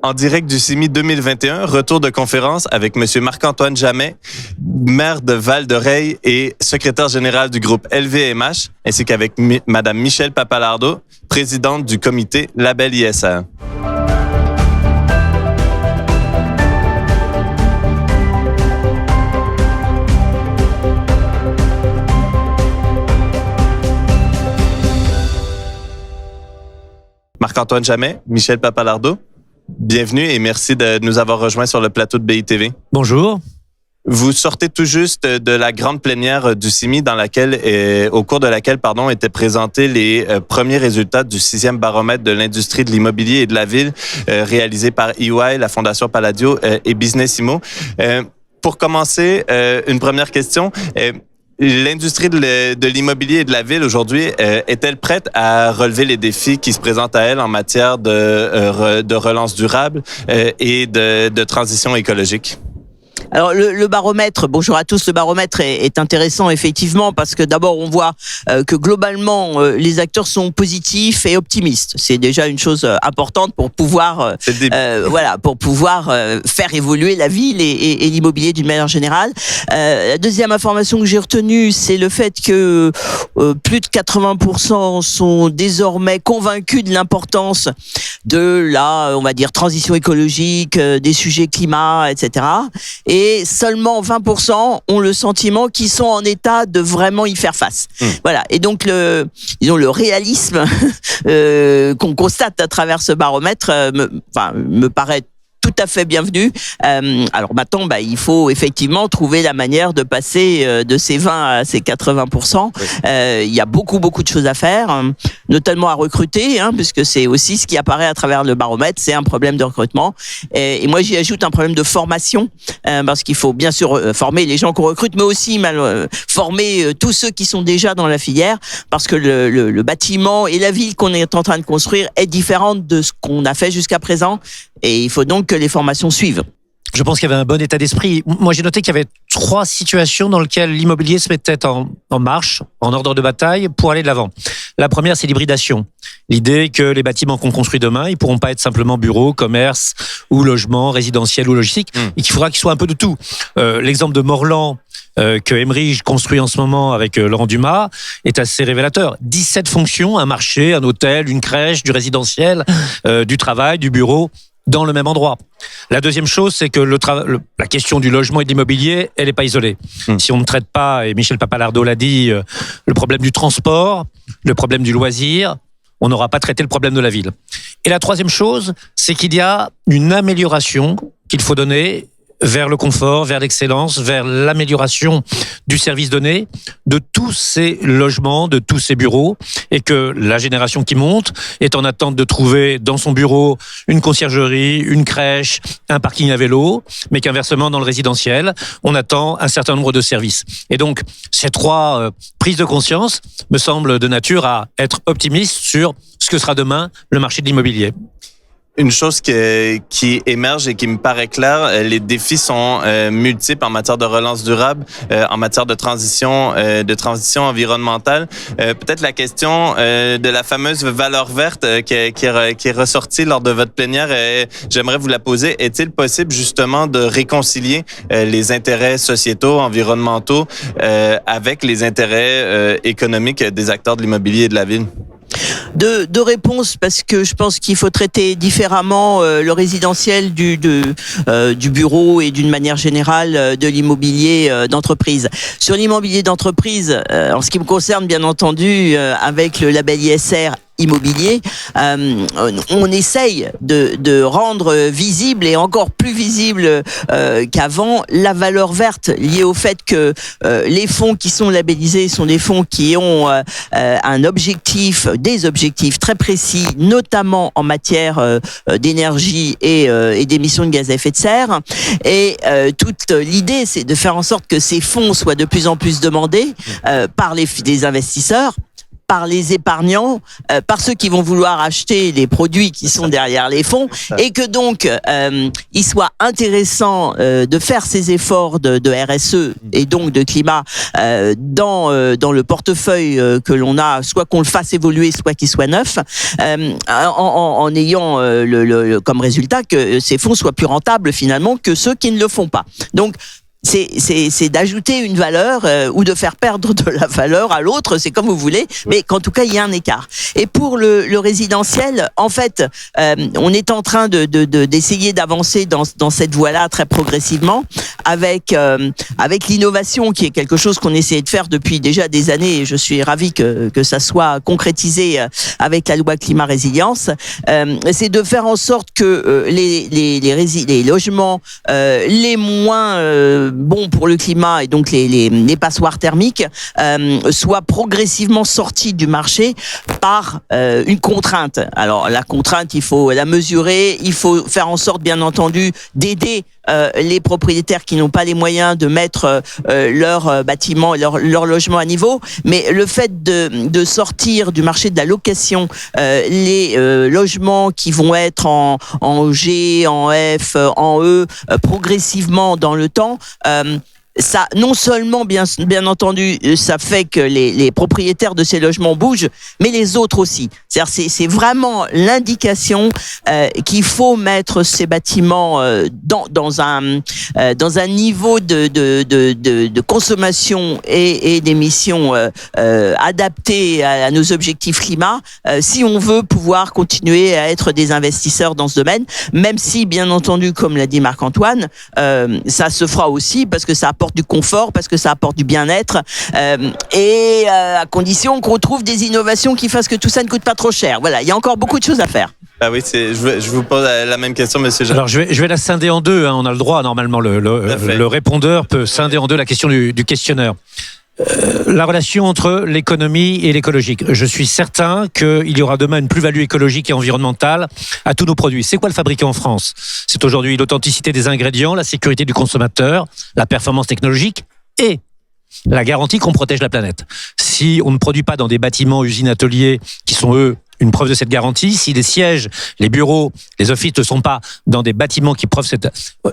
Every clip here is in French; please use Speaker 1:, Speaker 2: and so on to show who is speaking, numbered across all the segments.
Speaker 1: En direct du CIMI 2021, retour de conférence avec M. Marc-Antoine Jamet, maire de Val-d'Oreille et secrétaire général du groupe LVMH, ainsi qu'avec Mme Michèle Papalardo, présidente du comité Label ISR. Marc-Antoine Jamet, Michèle Papalardo, bienvenue et merci de nous avoir rejoints sur le plateau de BITV.
Speaker 2: Bonjour.
Speaker 1: Vous sortez tout juste de la grande plénière du CIMI au cours de laquelle étaient présentés les premiers résultats du 6e baromètre de l'industrie de l'immobilier et de la ville réalisé par EY, la Fondation Palladio et Businessimo. Pour commencer, une première question. L'industrie de l'immobilier et de la ville aujourd'hui, est-elle prête à relever les défis qui se présentent à elle en matière de relance durable et de transition écologique?
Speaker 3: Alors le baromètre, bonjour à tous, le baromètre est intéressant effectivement parce que d'abord on voit que globalement les acteurs sont positifs et optimistes. C'est déjà une chose importante pour pouvoir faire évoluer la ville et l'immobilier d'une manière générale. La deuxième information que j'ai retenue, c'est le fait que plus de 80% sont désormais convaincus de l'importance de la, on va dire, transition écologique, des sujets climat, etc. Et seulement 20% ont le sentiment qu'ils sont en état de vraiment y faire face. Voilà. Et donc le réalisme qu'on constate à travers ce baromètre me paraît tout à fait bienvenu. Alors maintenant, il faut effectivement trouver la manière de passer de ces 20 à ces 80%. Il y a beaucoup de choses à faire, notamment à recruter, puisque c'est aussi ce qui apparaît à travers le baromètre, c'est un problème de recrutement. Et moi, j'y ajoute un problème de formation, parce qu'il faut bien sûr former les gens qu'on recrute, mais aussi former tous ceux qui sont déjà dans la filière, parce que le bâtiment et la ville qu'on est en train de construire est différente de ce qu'on a fait jusqu'à présent. Et il faut donc que les formations suivent.
Speaker 2: Je pense qu'il y avait un bon état d'esprit. Moi, j'ai noté qu'il y avait 3 situations dans lesquelles l'immobilier se mettait en marche, en ordre de bataille, pour aller de l'avant. La première, c'est l'hybridation. L'idée que les bâtiments qu'on construit demain, ils pourront pas être simplement bureaux, commerces ou logements, résidentiels ou logistiques, et qu'il faudra qu'ils soient un peu de tout. L'exemple de Morland, que Emery construit en ce moment avec Laurent Dumas, est assez révélateur. 17 fonctions, un marché, un hôtel, une crèche, du résidentiel, du travail, du bureau, dans le même endroit. La deuxième chose, c'est que la question du logement et de l'immobilier, elle n'est pas isolée. Si on ne traite pas, et Michèle Papalardo l'a dit, le problème du transport, le problème du loisir, on n'aura pas traité le problème de la ville. Et la troisième chose, c'est qu'il y a une amélioration qu'il faut donner vers le confort, vers l'excellence, vers l'amélioration du service donné, de tous ces logements, de tous ces bureaux, et que la génération qui monte est en attente de trouver dans son bureau une conciergerie, une crèche, un parking à vélo, mais qu'inversement, dans le résidentiel, on attend un certain nombre de services. Et donc, ces 3 prises de conscience me semblent de nature à être optimiste sur ce que sera demain le marché de l'immobilier.
Speaker 1: Une chose qui émerge et qui me paraît claire, les défis sont multiples en matière de relance durable, en matière de transition environnementale. Peut-être la question de la fameuse valeur verte qui est ressortie lors de votre plénière, j'aimerais vous la poser. Est-il possible justement de réconcilier les intérêts sociétaux, environnementaux avec les intérêts économiques des acteurs de l'immobilier et de la ville?
Speaker 3: Deux réponses, parce que je pense qu'il faut traiter différemment le résidentiel du bureau et d'une manière générale de l'immobilier d'entreprise. Sur l'immobilier d'entreprise, en ce qui me concerne bien entendu, avec le label ISR immobilier, on essaye de rendre visible et encore plus visible qu'avant la valeur verte liée au fait que les fonds qui sont labellisés sont des fonds qui ont des objectifs très précis, notamment en matière d'énergie et d'émissions de gaz à effet de serre. Et toute l'idée, c'est de faire en sorte que ces fonds soient de plus en plus demandés par les investisseurs, par les épargnants, par ceux qui vont vouloir acheter les produits qui sont derrière les fonds, et que donc il soit intéressant de faire ces efforts de RSE et donc de climat dans le portefeuille que l'on a, soit qu'on le fasse évoluer, soit qu'il soit neuf, en ayant comme résultat que ces fonds soient plus rentables finalement que ceux qui ne le font pas. Donc c'est d'ajouter une valeur ou de faire perdre de la valeur à l'autre, c'est comme vous voulez, mais qu'en tout cas il y a un écart. Et pour le résidentiel, en fait, on est en train d'essayer d'avancer dans cette voie-là très progressivement, avec l'innovation qui est quelque chose qu'on essayait de faire depuis déjà des années, et je suis ravi que ça soit concrétisé avec la loi climat résilience. C'est de faire en sorte que les logements les moins bons pour le climat et donc les passoires thermiques soient progressivement sortis du marché par une contrainte. Alors la contrainte, il faut la mesurer, il faut faire en sorte bien entendu d'aider les propriétaires qui n'ont pas les moyens de mettre leur bâtiment, leur logement à niveau, mais le fait de sortir du marché de la location les logements qui vont être en G, en F, en E, progressivement dans le temps, ça, non seulement, bien entendu, ça fait que les propriétaires de ces logements bougent, mais les autres aussi. C'est vraiment l'indication qu'il faut mettre ces bâtiments dans un niveau de consommation et d'émissions adapté à nos objectifs climat, si on veut pouvoir continuer à être des investisseurs dans ce domaine, même si, bien entendu, comme l'a dit Marc-Antoine, ça se fera aussi parce que ça apporte du confort, parce que ça apporte du bien-être, et à condition qu'on trouve des innovations qui fassent que tout ça ne coûte pas trop cher. Voilà, il y a encore beaucoup de choses à faire.
Speaker 1: Ah oui, je vous pose la même question, monsieur Jean.
Speaker 2: Alors je vais la scinder en deux, hein. On a le droit, normalement, le répondeur peut scinder en deux la question du questionnaire. La relation entre l'économie et l'écologique. Je suis certain qu'il y aura demain une plus-value écologique et environnementale à tous nos produits. C'est quoi le fabriquer en France? C'est aujourd'hui l'authenticité des ingrédients, la sécurité du consommateur, la performance technologique et la garantie qu'on protège la planète. Si on ne produit pas dans des bâtiments, usines, ateliers qui sont, eux, une preuve de cette garantie, si les sièges, les bureaux, les offices ne sont pas dans des bâtiments qui prouvent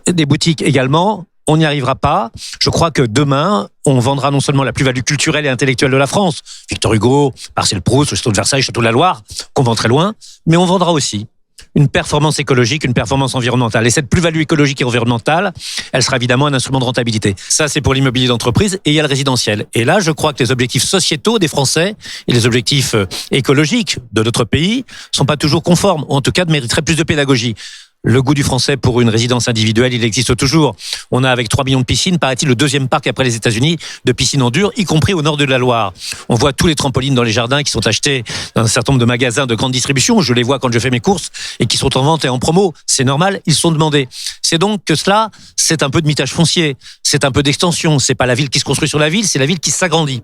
Speaker 2: des boutiques également, on n'y arrivera pas. Je crois que demain, on vendra non seulement la plus-value culturelle et intellectuelle de la France, Victor Hugo, Marcel Proust, le Château de Versailles, Château de la Loire, qu'on vend très loin, mais on vendra aussi une performance écologique, une performance environnementale. Et cette plus-value écologique et environnementale, elle sera évidemment un instrument de rentabilité. Ça, c'est pour l'immobilier d'entreprise, et il y a le résidentiel. Et là, je crois que les objectifs sociétaux des Français et les objectifs écologiques de notre pays sont pas toujours conformes, ou en tout cas mériteraient plus de pédagogie. Le goût du français pour une résidence individuelle, il existe toujours. On a avec 3 millions de piscines, paraît-il, le deuxième parc après les États-Unis de piscines en dur, y compris au nord de la Loire. On voit tous les trampolines dans les jardins qui sont achetés dans un certain nombre de magasins de grande distribution. Je les vois quand je fais mes courses et qui sont en vente et en promo. C'est normal, ils sont demandés. C'est donc que cela, c'est un peu de mitage foncier, c'est un peu d'extension. C'est pas la ville qui se construit sur la ville, c'est la ville qui s'agrandit.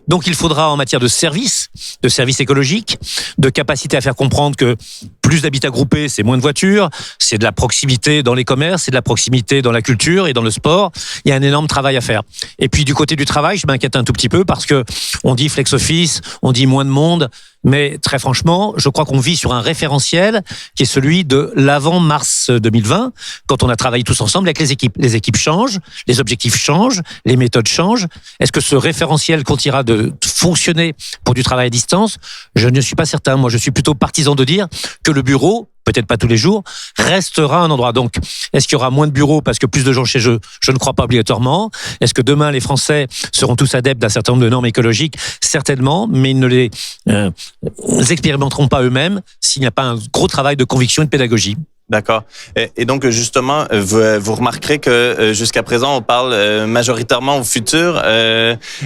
Speaker 2: Donc il faudra en matière de services écologiques, de capacité à faire comprendre que plus d'habitats groupés, c'est moins de voitures, c'est de la proximité dans les commerces, c'est de la proximité dans la culture et dans le sport. Il y a un énorme travail à faire. Et puis du côté du travail, je m'inquiète un tout petit peu parce que on dit flex office, on dit moins de monde, mais très franchement, je crois qu'on vit sur un référentiel qui est celui de l'avant mars 2020, quand on a travaillé tous ensemble avec les équipes. Les équipes changent, les objectifs changent, les méthodes changent. Est-ce que ce référentiel continuera de fonctionner pour du travail à distance? Je ne suis pas certain. Moi, je suis plutôt partisan de dire que le bureau, peut-être pas tous les jours, restera un endroit. Donc, est-ce qu'il y aura moins de bureaux parce que plus de gens chez eux? Je ne crois pas obligatoirement. Est-ce que demain, les Français seront tous adeptes d'un certain nombre de normes écologiques? Certainement, mais ils ne les expérimenteront pas eux-mêmes s'il n'y a pas un gros travail de conviction et de pédagogie.
Speaker 1: D'accord. Et donc, justement, vous remarquerez que jusqu'à présent, on parle majoritairement au futur.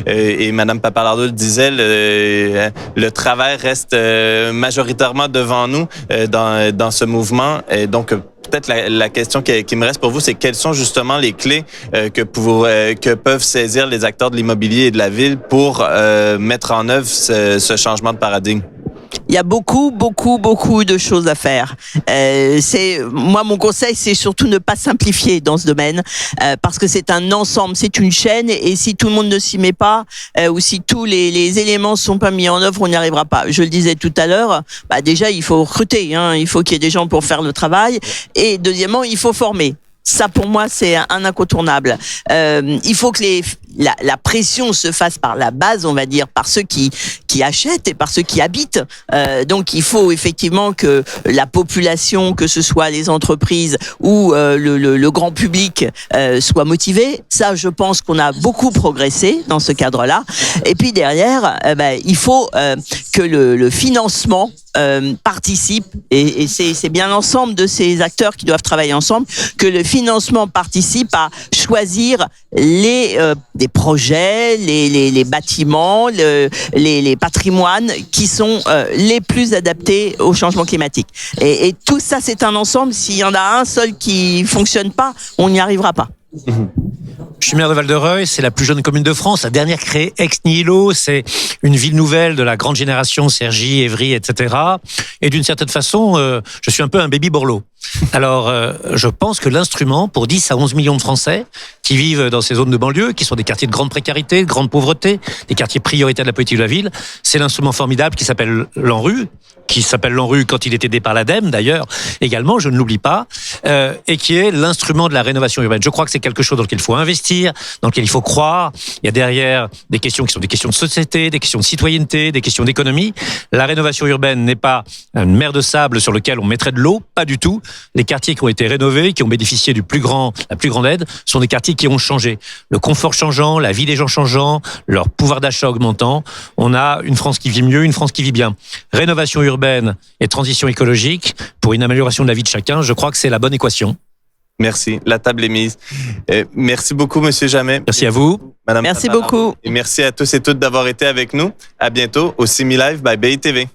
Speaker 1: Et Madame Papalardo le disait, le travail reste majoritairement devant nous dans ce mouvement. Et donc, peut-être la question qui me reste pour vous, c'est quelles sont justement les clés que peuvent saisir les acteurs de l'immobilier et de la ville pour mettre en œuvre ce changement de paradigme?
Speaker 3: Il y a beaucoup de choses à faire. Moi, mon conseil, c'est surtout ne pas simplifier dans ce domaine, parce que c'est un ensemble, c'est une chaîne, et si tout le monde ne s'y met pas, ou si tous les éléments sont pas mis en œuvre, on n'y arrivera pas. Je le disais tout à l'heure, déjà, il faut recruter, il faut qu'il y ait des gens pour faire le travail, et deuxièmement, il faut former. Ça, pour moi, c'est un incontournable. Il faut que la pression se fasse par la base, on va dire, par ceux qui achètent et par ceux qui habitent. Donc, il faut effectivement que la population, que ce soit les entreprises ou le grand public, soit motivé. Ça, je pense qu'on a beaucoup progressé dans ce cadre-là. Et puis derrière, il faut que le financement participe, et c'est bien l'ensemble de ces acteurs qui doivent travailler ensemble, que le financement participe à choisir des projets, les bâtiments, les patrimoines qui sont les plus adaptés au changement climatique. Et tout ça, c'est un ensemble. S'il y en a un seul qui fonctionne pas, on n'y arrivera pas.
Speaker 2: Je suis maire de Val-de-Reuil, c'est la plus jeune commune de France, la dernière créée ex nihilo, c'est une ville nouvelle de la grande génération, Cergy, Évry, etc. Et d'une certaine façon, je suis un peu un baby Borloo. Alors, je pense que l'instrument, pour 10 à 11 millions de Français qui vivent dans ces zones de banlieue, qui sont des quartiers de grande précarité, de grande pauvreté, des quartiers prioritaires de la politique de la ville, c'est l'instrument formidable qui s'appelle l'ANRU, quand il était aidé par l'ADEME d'ailleurs, également, je ne l'oublie pas, et qui est l'instrument de la rénovation urbaine. Je crois que c'est quelque chose dans lequel il faut investir, dans lequel il faut croire. Il y a derrière des questions qui sont des questions de société, des questions de citoyenneté, des questions d'économie. La rénovation urbaine n'est pas une mer de sable sur lequel on mettrait de l'eau, pas du tout. Les quartiers qui ont été rénovés, qui ont bénéficié la plus grande aide, sont des quartiers qui ont changé. Le confort changeant, la vie des gens changeant, leur pouvoir d'achat augmentant, on a une France qui vit mieux, une France qui vit bien. Rénovation urbaine et transition écologique, pour une amélioration de la vie de chacun, je crois que c'est la bonne équation.
Speaker 1: Merci. La table est mise. Merci beaucoup, Monsieur Jamet.
Speaker 2: Merci à vous.
Speaker 1: Madame
Speaker 3: Merci
Speaker 1: Tabararo.
Speaker 3: beaucoup.
Speaker 1: Et merci à tous et toutes d'avoir été avec nous. À bientôt au Simi Live by BITV.